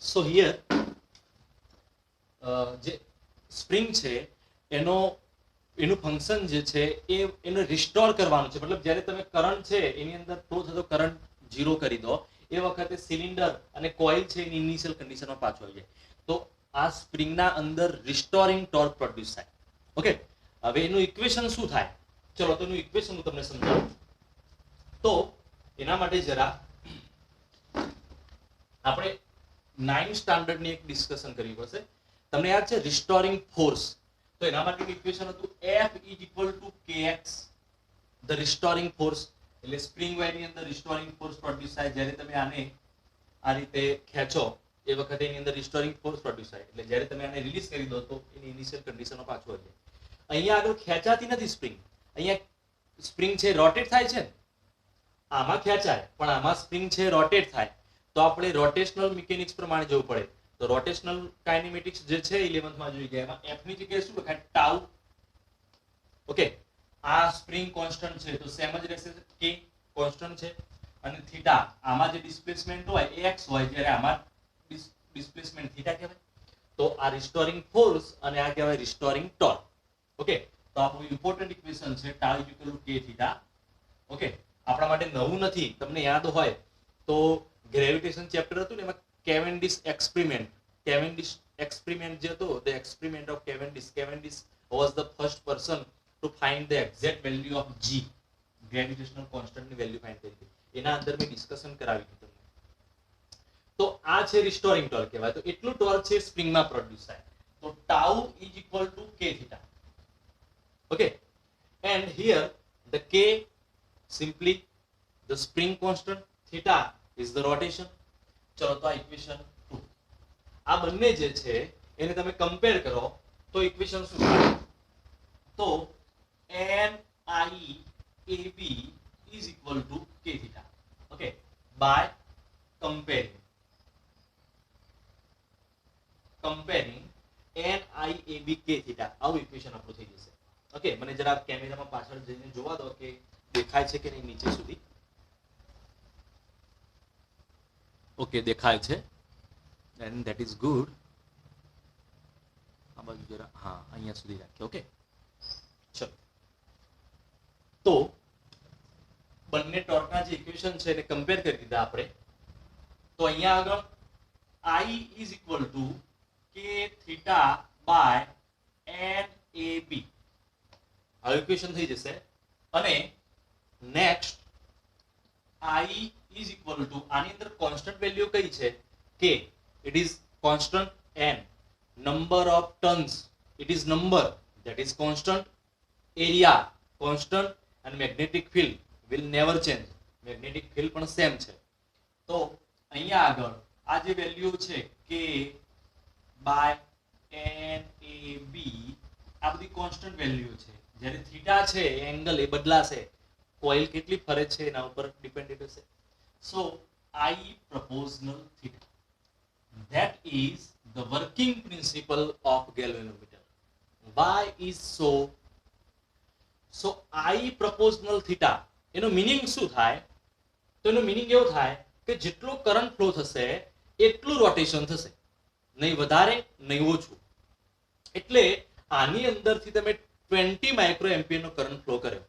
સો here જે spring છે એનું ફંક્શન જે છે એને રિસ્ટોર કરવાનું છે. મતલબ જ્યારે તમે કરંટ છે એની અંદર ફ્લો થતો કરંટ ઝીરો કરી દો એ વખતે સિલિન્ડર અને કોઇલ છે એની ઇનિશિયલ કન્ડિશનમાં પાછો આવી જાય. તો આ સ્પ્રિંગના અંદર રિસ્ટોરિંગ ટોર્ક પ્રોડ્યુસ થાય. ઓકે, હવે એનું ઇક્વેશન શું થાય? ચલો તો એનું ઇક્વેશન હું તમને સમજાવું. તો એના માટે જરા આપણે 9 સ્ટાન્ડર્ડની એક ડિસ્કશન કરવી પડશે. તમને યાદ છે રિસ્ટોરિંગ ફોર્સ? તો એના માટે ઇક્વેશન હતું F kx, the restoring force. એટલે સ્પ્રિંગ વાયરની અંદર રિસ્ટોરિંગ ફોર્સ પ્રોડ્યુસ થાય. જ્યારે તમે આને આ રીતે ખેંચો એ વખતે એની અંદર રિસ્ટોરિંગ ફોર્સ પ્રોડ્યુસ થાય. એટલે જ્યારે તમે આને રિલીઝ કરી દો તો એની ઇનિશિયલ કન્ડિશનમાં પાછો આવી જાય. અહીંયા આગળ ખેંચાતી નથી સ્પ્રિંગ. અહીંયા સ્પ્રિંગ છે રોટેટ થાય છે, આમાં ખેંચાય પણ આમાં સ્પ્રિંગ છે રોટેટ થાય. તો આપણે રોટેશનલ મિકેનિક્સ પ્રમાણે જવું પડે. તો રોટેશનલ કાઇનેમેટિક્સ જે છે 11th માં જોઈ ગયા. એમાં f ની જગ્યાએ શું લખાય? ટાઉ. ઓકે, આ સ્પ્રિંગ કોન્સ્ટન્ટ છે તો સેમ જ રહેશે, k કોન્સ્ટન્ટ છે. અને થીટા, આમાં જે ડિસ્પ્લેસમેન્ટ હોય x હોય, જ્યારે આમાં ડિસ્પ્લેસમેન્ટ થીટા કહેવાય. તો આ રિસ્ટોરિંગ ફોર્સ અને આ કહેવાય રિસ્ટોરિંગ ટોર્ક. ઓકે, તો આપણું ઇમ્પોર્ટન્ટ ઇક્વેશન છે tau equal to k theta. Okay, આપણા માટે નવું નથી. તમને યાદ હોય તો ગ્રેવિટેશન ચેપ્ટર હતું ને, એમાં કેવેન્ડિશ એક્સપેરિમેન્ટ જે હતો, the experiment of Cavendish was the first person to find the exact value of g, gravitational કોન્સ્ટન્ટની વેલ્યુ ફાઇન્ડ કરી. એના અંદર મેં ડિસ્કશન કરાવી હતી તમને. તો આ છે રિસ્ટોરિંગ ટોર્ક કહેવાય. તો એટલું ટોર્ક છે સ્પ્રિંગમાં પ્રોડ્યુસ થાય. તો tau is equal two k theta. Okay, and here the k simply the spring constant, theta is the rotation. ચલો તો આ ઇક્વેશન 2. આ બંને જે છે એને તમે કમ્પેર કરો તો ઇક્વેશન શું થાય? તો NIAB is equal to k theta. Okay, by comparing NIAB k theta. આવું ઇક્વેશન આપણું થઈ જશે. ઓકે, મને જરા કેમેરામાં પાછળ જઈને જોવા દો કે દેખાય છે કે નહીં નીચે સુધી. ઓકે, દેખાય છે, એન્ડ ધેટ ઇઝ ગુડ. આ બાજુ જરા, હા, અહીંયા સુધી રાખીએ. ઓકે, ચલો તો બંને ટોર્કના જે ઇક્વેશન છે એને કમ્પેર કરી દીધા આપણે. તો અહીંયા આગળ I is equal to k theta by NAB આ ઇક્વેશન થઈ જશે. અને next I is equal to, આની અંદર કોન્સ્ટન્ટ વેલ્યુ કઈ છે? k. It is constant. n, number of tons, it is number, that is constant. area constant. and magnetic field will never change, magnetic field પણ same છે. તો અહીંયા આગળ આ જે વેલ્યુ છે k by NAB આ બધી કોન્સ્ટન્ટ વેલ્યુ છે. જ્યારે થીટા છે એંગલ એ બદલાશે, કોઇલ કેટલી ફરે છે એના ઉપર ડિપેન્ડન્ટ હશે. સો I proportional theta, that is the working principle of galvanometer. Why is so? So I proportional theta એનો મીનિંગ શું થાય? તો એનો મીનિંગ એવું થાય કે જેટલો કરંટ ફ્લો થશે એટલું રોટેશન થશે, નહીં વધારે નહીં ઓછું. એટલે આની અંદરથી તમે 20 માઇક્રો એમ્પિયર નો કરંટ ફ્લો કર્યો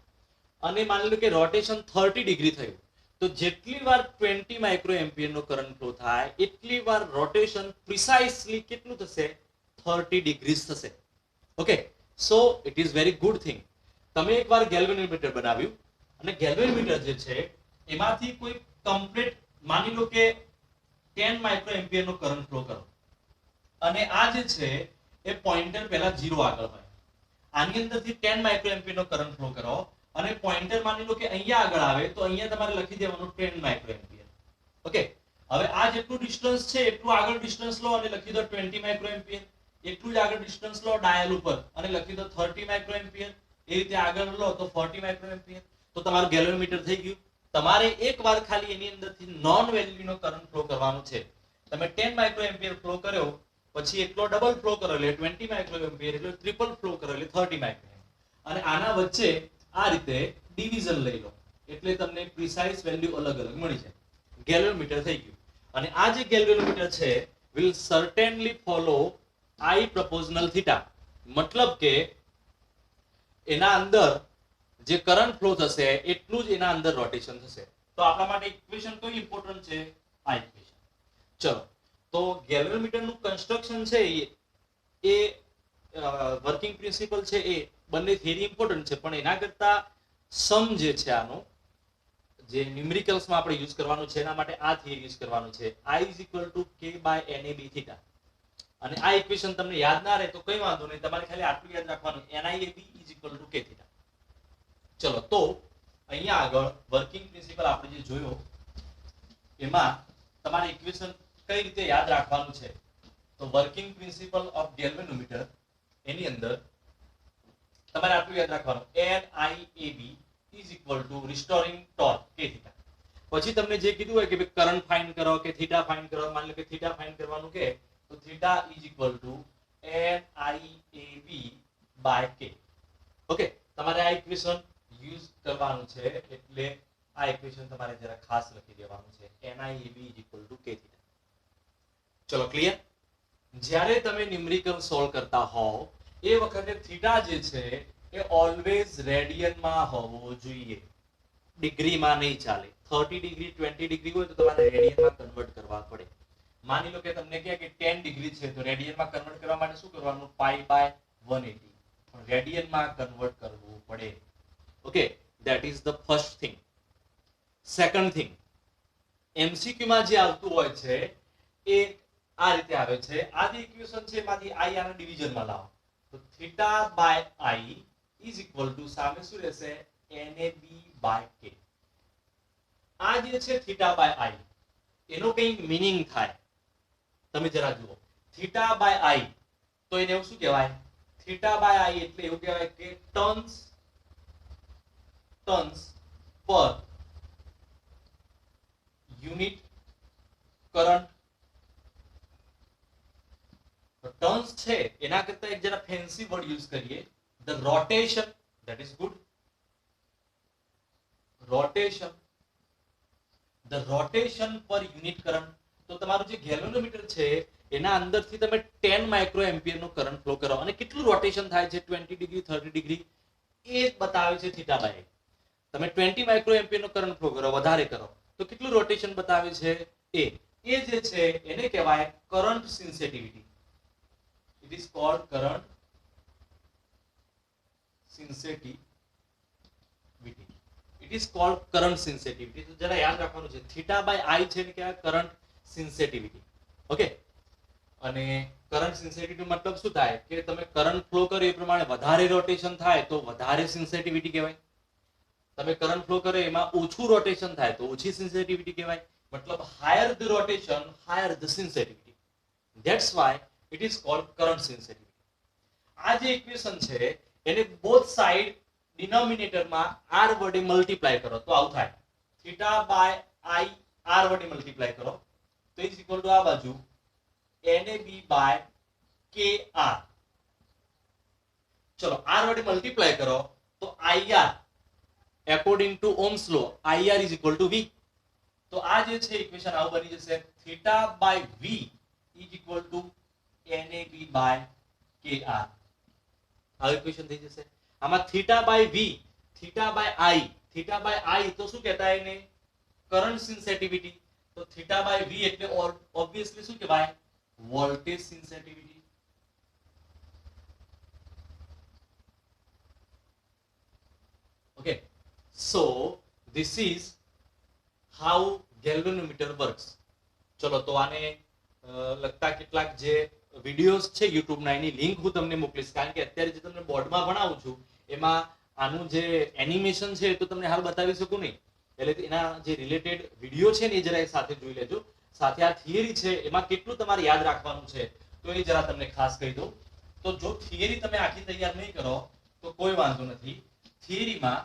અને માની લો કે રોટેશન 30 ડિગ્રી થયું, તો જેટલી વાર 20 માઇક્રો એમ્પિયર નો કરંટ ફ્લો થાય એટલી વાર રોટેશન પ્રિસાઇસલી કેટલું થશે? 30 ડિગ્રીઝ થશે. Okay, so it is very good thing. તમે એકવાર ગેલ્વેનોમીટર બનાવ્યું અને ગેલ્વેનોમીટર જે છે એમાંથી કોઈ કમ્પ્લીટ માની લો કે 10 માઇક્રો એમ્પિયર નો કરંટ ફ્લો કરો અને આ જે છે એ પોઇન્ટર પહેલા 0 આગળ હોય. આની અંદરથી 10 માઇક્રો એમ્પિયર નો કરંટ ફ્લો કરો અને પોઇન્ટર માની લો કે અહીંયા આગળ આવે તો અહીંયા તમારે લખી દેવાનું 10 માઇક્રો એમ્પિયર. ઓકે, હવે આ જેટલું ડિસ્ટન્સ છે એટલું આગળ ડિસ્ટન્સ લો અને લખી દો 20 માઇક્રો એમ્પિયર. એટલું જ આગળ ડિસ્ટન્સ લો ડાયલ ઉપર અને લખી દો 30 માઇક્રો એમ્પિયર. એ રીતે આગળ લો તો 40 માઇક્રો એમ્પિયર. તો તમારું ગેલ્વેનોમીટર થઈ ગયું. તમારે એકવાર ખાલી એની અંદરથી નોન વેલ્યુનો કરંટ ફ્લો કરવાનો છે. તમે 10 માઇક્રો એમ્પિયર ફ્લો કર્યો પછી એટલો ડબલ ફ્લો કરો એટલે 20 માઇક્રો એમ્પિયર, એટલે ટ્રિપલ ફ્લો કરો એટલે 30 માઇક્રો એમ્પિયર. અને આના વચ્ચે આ રીતે ડિવિઝન લઈ લો એટલે તમને પ્રિસાઇઝ વેલ્યુ અલગ અલગ મળી જાય. ગેલ્વેનોમીટર થઈ ગયું. અને આ જે ગેલ્વેનોમીટર છે will certainly follow I proportional theta. मतलब કે એના અંદર જે કરંટ ફ્લો થશે એટલું જ એના અંદર રોટેશન થશે. તો આપણા માટે ઇક્વેશન કઈ ઇમ્પોર્ટન્ટ છે? આ ઇક્વેશન. ચલો, તો ગેલ્વેનોમીટર નું કન્સ્ટ્રક્શન છે એ વર્કિંગ પ્રિન્સિપલ છે એ બંને થિયરી ઇમ્પોર્ટન્ટ છે, પણ એના કરતા સમ જે છે આનો જે ન્યુમેરિકલ્સ માં આપણે યુઝ કરવાનું છે એના માટે આ થિયરી યુઝ કરવાનું છે. I k/NAB θ. અને આ ઇક્વેશન તમને યાદ ના રહે તો કઈ વાંધો નહીં, તમારે ખાલી આટલું યાદ રાખવાનું, NIAB k θ. ચલો, તો અહીંયા આગળ વર્કિંગ પ્રિન્સિપલ આપણે જે જોયો એમાં તમારે ઇક્વેશન કઈ રીતે યાદ રાખવાનું છે. તો વર્કિંગ પ્રિન્સિપલ ઓફ ગેલ્વેનોમીટર એની અંદર તમારે આટલું યાદ રાખવાનું, NIAB રિસ્ટોરિંગ ટોર્ક k θ. પછી તમને જે કીધું હોય કે ભાઈ કરંટ ફાઇન્ડ કરો કે થીટા ફાઇન્ડ કરો, માની લો કે થીટા ફાઇન્ડ કરવાનું કે તો થીટા NIAB/k. ઓકે, તમારે આ ઇક્વેશન યુઝ કરવાનું છે એટલે આ ઇક્વેશન તમારે જરા ખાસ લખી દેવાનું છે, NIAB/k θ. ચલો, ક્લિયર? જ્યારે તમે ન્યુમેરિકલ સોલ્વ કરતા હોવ એ વખતે થીટા જે છે એ ઓલવેઝ રેડિયનમાં હોવો જોઈએ, ડિગ્રીમાં નહીં ચાલે. 30 ડિગ્રી 20 ડિગ્રી હોય તો તમારે રેડિયનમાં કન્વર્ટ કરવા પડે. માની લો કે તમને કહે કે 10 ડિગ્રી છે તો રેડિયનમાં કન્વર્ટ કરવા માટે શું કરવાનું? π/180. પણ રેડિયનમાં કન્વર્ટ કરવું પડે. Okay, that is the first thing. Second thing, MCQ માં જે આવતું હોય છે એ આ રીતે આવે છે. આ જે ઇક્વેશન છે એમાંથી i આને ડિવિઝનમાં લાવો તો θ/i સામે શું રહેશે? NAB/k. આ જે છે θ/i એનો કંઈક મીનિંગ થાય, તમે જરા જુઓ. θ/i તો એને એવું શું કહેવાય? θ/i એટલે એવું કહેવાય કે ટર્ન્સ પર યુનિટ કરંટ. ટર્ન્સ છે એના કરતા એક જરા ફેન્સી વર્ડ યુઝ કરીએ, the rotation. That is good. Rotation, the rotation પર યુનિટ કરંટ. તો તમારું જે ગેલ્વેનોમીટર છે એના અંદરથી તમે 10 માઇક્રો એમ્પિયર નો કરંટ ફ્લો કરો અને કેટલું રોટેશન થાય છે 20 ડિગ્રી 30 ડિગ્રી એ બતાવે છે θ/i. તમે 20 માઇક્રો એમ્પિયર નો કરંટ ફ્લો કરો, વધારે કરો તો કેટલું રોટેશન બતાવે છે એ જે છે એને કહેવાય current sensitivity. It is called current sensitivity. It is called current sensitivity. તો જરા યાદ રાખવાનું છે, θ/i છે ને કહેવાય કરંટ સેન્સિટિવિટી. ઓકે, અને કરંટ સેન્સિટિવિટી મતલબ શું થાય કે તમે કરંટ ફ્લો કરો એ પ્રમાણે વધારે રોટેશન થાય તો વધારે સેન્સિટિવિટી કહેવાય. તમે કરંટ ફ્લો કરો એમાં ઓછું રોટેશન થાય તો ઓછી સેન્સિટિવિટી કહેવાય. મતલબ higher the rotation higher the sensitivity. That's why it is called current sensitivity. આ જે ઇક્વેશન છે એને બોથ સાઇડ ડિનોમિનેટરમાં r વડે મલ્ટીપ્લાય કરો તો આવું થાય. θ/i r વડે મલ્ટીપ્લાય કરો તો ઇઝ ઇક્વલ ટુ આ બાજુ NAB/kr. ચલો, r વડે મલ્ટીપ્લાય કરો તો IR according to Ohm's law IR is equal to V. તો આ જે છે ઇક્વેશન આવું બની જશે, θ/v is equal to NAB/kr. આ ઇક્વેશન થઈ જશે. આમાં θ/v θ/i તો શું કહેતા એને? Current sensitivity. તો θ/v એટલે ઓબ્વિયસલી શું કહેવાય? Voltage sensitivity. Okay, so this is how galvanometer works. ચલો, તો આને લગતા કેટલાક જે વિડિયોઝ છે YouTube ના એની લિંક હું તમને મોકલીશ, કારણ કે અત્યારે જે તમને બોર્ડમાં ભણાવું છું એમાં આનું જે એનિમેશન છે તો તમને હાલ બતાવી શકું નહીં, એટલે એના જે રિલેટેડ વિડિયો છે ને એ જરા સાથે જોઈ લેજો. સાથે આ થિયરી છે એમાં કેટલું તમારે યાદ રાખવાનું છે તો એ જરા તમને ખાસ કહી દઉં. તો જો થિયરી તમે આખી તૈયાર નહીં કરો તો કોઈ વાંધો નથી. થિયરીમાં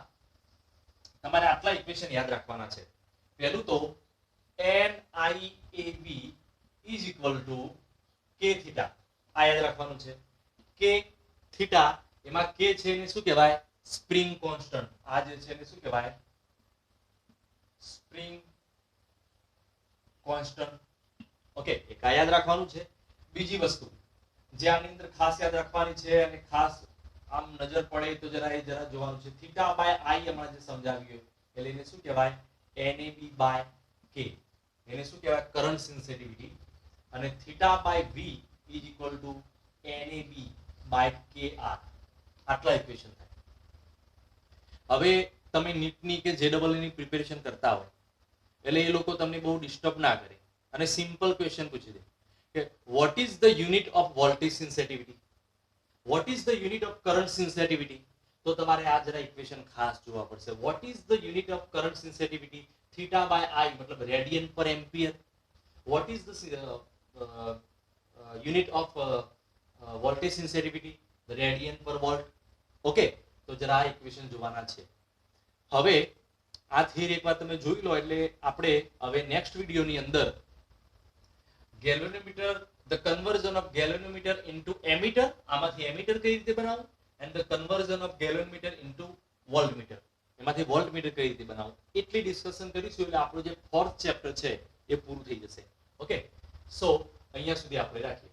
તમારે આટલા ઇક્વેશન યાદ રાખવાના છે. પહેલું તો NIAB is equal to k θ. આ યાદ રાખવાનું છે. k θ એમાં k છે એને શું કહેવાય? Spring constant. આ જે છે એને શું કહેવાય? Spring constant. ઓકે એક આ યાદ રાખવાનું છે. બીજી વસ્તુ જે આની અંદર ખાસ યાદ રાખવાની છે અને ખાસ આમ નજર પડે તો જરા જોવાનું છે, થીટા બાય આઈ હમણાં જે સમજાવ્યું એટલે એને શું કહેવાય, NAB બાય K, એને શું કહેવાય, કરંટ સેન્સિટિવિટી, અને theta by V is equal to NAB by KR. આટલા ઇક્વેશન થાય. હવે તમે નીટની કે JEE ની પ્રિપેરેશન કરતા હોય એટલે એ લોકો તમને બહુ ડિસ્ટર્બ ના કરે અને સિમ્પલ ક્વેશ્ચન પૂછી દે કે what is the unit of voltage sensitivity, what is the unit of current sensitivity. તો તમારે આ જરા ઇક્વેશન ખાસ જોવા પડશે. What is the unit of current sensitivity, theta by I મતલબ radian per ampere. What is the unit of voltage sensitivity, radian per volt. Okay, તો જરા આ ઇક્વેશન જોવાના છે. હવે આ થિયરી એકવાર તમે જોઈ લો એટલે આપણે હવે નેક્સ્ટ વિડીયોની અંદર galvanometer, the conversion of galvanometer into ammeter, આમાંથી એમીટર કઈ રીતે બનાવવું, and the conversion of galvanometer into voltmeter, એમાંથી વોલ્ટમીટર કઈ રીતે બનાવવું, એટલી ડિસ્કશન કરીશું એટલે આપણું જે 4th ચેપ્ટર છે એ પૂરું થઈ જશે. ઓકે, સો અહીંયા સુધી આપણે રાખીએ.